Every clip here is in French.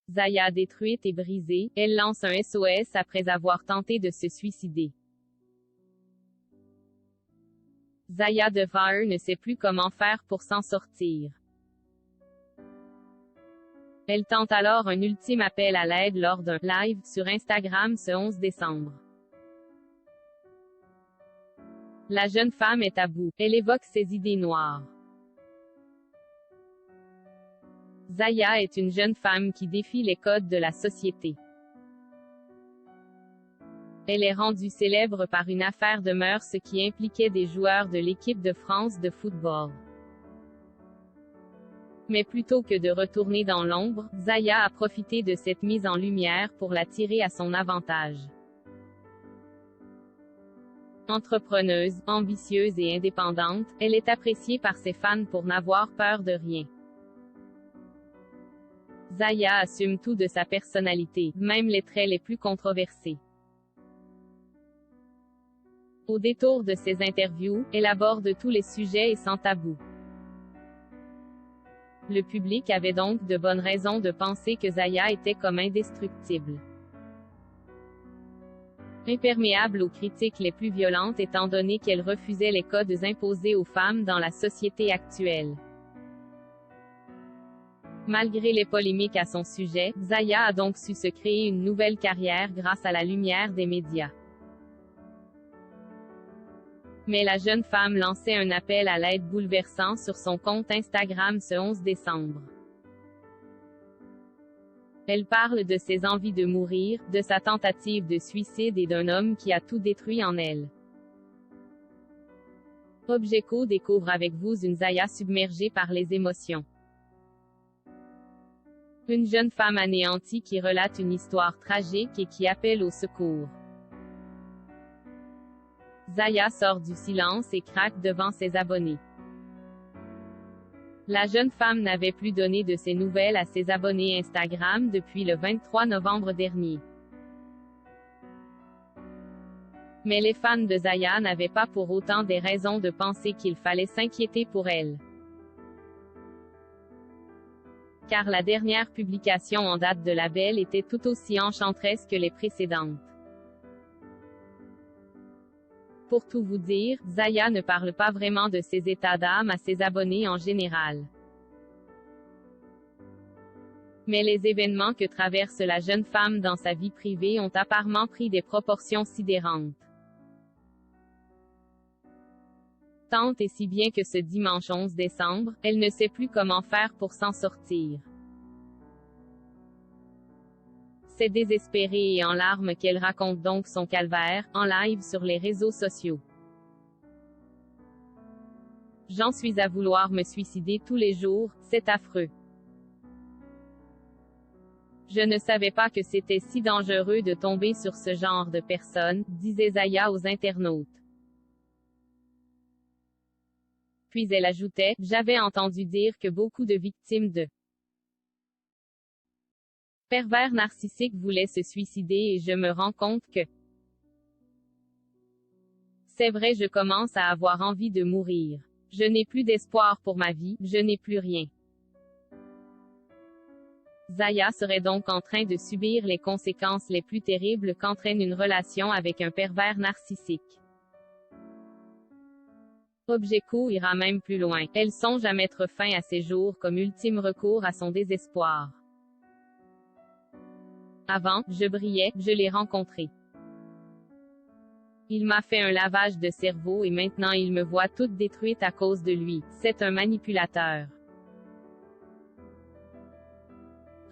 Zaya détruite et brisée, elle lance un SOS après avoir tenté de se suicider. Zaya Devere ne sait plus comment faire pour s'en sortir. Elle tente alors un ultime appel à l'aide lors d'un live sur Instagram ce 11 décembre. La jeune femme est à bout. Elle évoque ses idées noires. Zaya est une jeune femme qui défie les codes de la société. Elle est rendue célèbre par une affaire de mœurs qui impliquait des joueurs de l'équipe de France de football. Mais plutôt que de retourner dans l'ombre, Zaya a profité de cette mise en lumière pour la tirer à son avantage. Entrepreneuse, ambitieuse et indépendante, elle est appréciée par ses fans pour n'avoir peur de rien. Zaya assume tout de sa personnalité, même les traits les plus controversés. Au détour de ses interviews, elle aborde tous les sujets et sans tabou. Le public avait donc de bonnes raisons de penser que Zaya était comme indestructible. Imperméable aux critiques les plus violentes étant donné qu'elle refusait les codes imposés aux femmes dans la société actuelle. Malgré les polémiques à son sujet, Zaya a donc su se créer une nouvelle carrière grâce à la lumière des médias. Mais la jeune femme lançait un appel à l'aide bouleversant sur son compte Instagram ce 11 décembre. Elle parle de ses envies de mourir, de sa tentative de suicide et d'un homme qui a tout détruit en elle. Objeco découvre avec vous une Zaya submergée par les émotions. Une jeune femme anéantie qui relate une histoire tragique et qui appelle au secours. Zaya sort du silence et craque devant ses abonnés. La jeune femme n'avait plus donné de ses nouvelles à ses abonnés Instagram depuis le 23 novembre dernier. Mais les fans de Zaya n'avaient pas pour autant des raisons de penser qu'il fallait s'inquiéter pour elle. Car la dernière publication en date de la belle était tout aussi enchanteresse que les précédentes. Pour tout vous dire, Zaya ne parle pas vraiment de ses états d'âme à ses abonnés en général. Mais les événements que traverse la jeune femme dans sa vie privée ont apparemment pris des proportions sidérantes. Tant et si bien que ce dimanche 11 décembre, elle ne sait plus comment faire pour s'en sortir. C'est désespérée et en larmes qu'elle raconte donc son calvaire, en live sur les réseaux sociaux. J'en suis à vouloir me suicider tous les jours, c'est affreux. Je ne savais pas que c'était si dangereux de tomber sur ce genre de personnes, disait Zaya aux internautes. Puis elle ajoutait, j'avais entendu dire que beaucoup de victimes de pervers narcissiques voulaient se suicider et je me rends compte que c'est vrai, je commence à avoir envie de mourir. Je n'ai plus d'espoir pour ma vie, je n'ai plus rien. Zaya serait donc en train de subir les conséquences les plus terribles qu'entraîne une relation avec un pervers narcissique. Objeco ira même plus loin. Elle songe à mettre fin à ses jours comme ultime recours à son désespoir. Avant, je brillais, je l'ai rencontré. Il m'a fait un lavage de cerveau et maintenant il me voit toute détruite à cause de lui. C'est un manipulateur.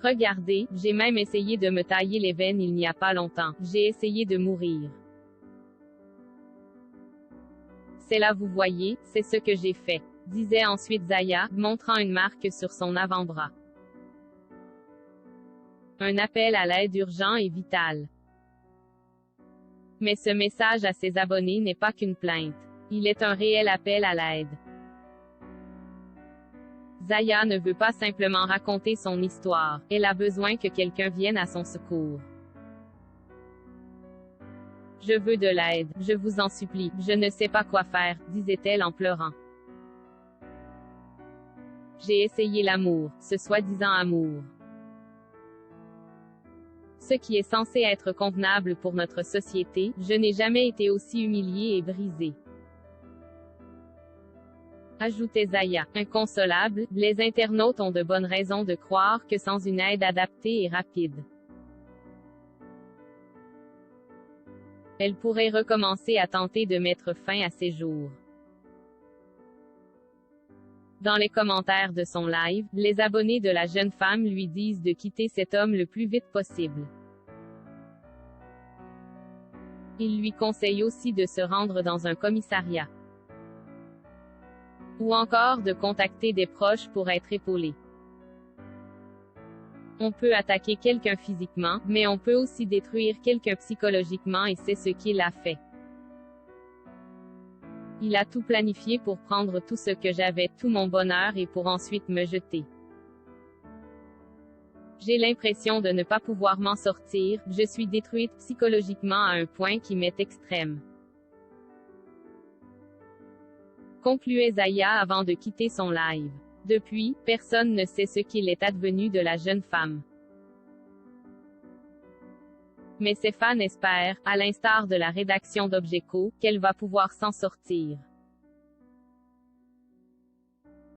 Regardez, j'ai même essayé de me tailler les veines il n'y a pas longtemps. J'ai essayé de mourir. C'est là vous voyez, c'est ce que j'ai fait, disait ensuite Zaya, montrant une marque sur son avant-bras. Un appel à l'aide urgent et vital. Mais ce message à ses abonnés n'est pas qu'une plainte. Il est un réel appel à l'aide. Zaya ne veut pas simplement raconter son histoire, elle a besoin que quelqu'un vienne à son secours. Je veux de l'aide, je vous en supplie, je ne sais pas quoi faire, disait-elle en pleurant. J'ai essayé l'amour, ce soi-disant amour. ce qui est censé être convenable pour notre société, je n'ai jamais été aussi humiliée et brisée. Ajoutait Zaya. Inconsolable, les internautes ont de bonnes raisons de croire que sans une aide adaptée et rapide, elle pourrait recommencer à tenter de mettre fin à ses jours. Dans les commentaires de son live, les abonnés de la jeune femme lui disent de quitter cet homme le plus vite possible. Ils lui conseillent aussi de se rendre dans un commissariat, ou encore de contacter des proches pour être épaulé. On peut attaquer quelqu'un physiquement, mais on peut aussi détruire quelqu'un psychologiquement et c'est ce qu'il a fait. Il a tout planifié pour prendre tout ce que j'avais, tout mon bonheur et pour ensuite me jeter. J'ai l'impression de ne pas pouvoir m'en sortir, je suis détruite psychologiquement à un point qui m'est extrême. Concluait Zaya avant de quitter son live. Depuis, personne ne sait ce qu'il est advenu de la jeune femme. Mais ses fans espèrent, à l'instar de la rédaction d'Objeco, qu'elle va pouvoir s'en sortir.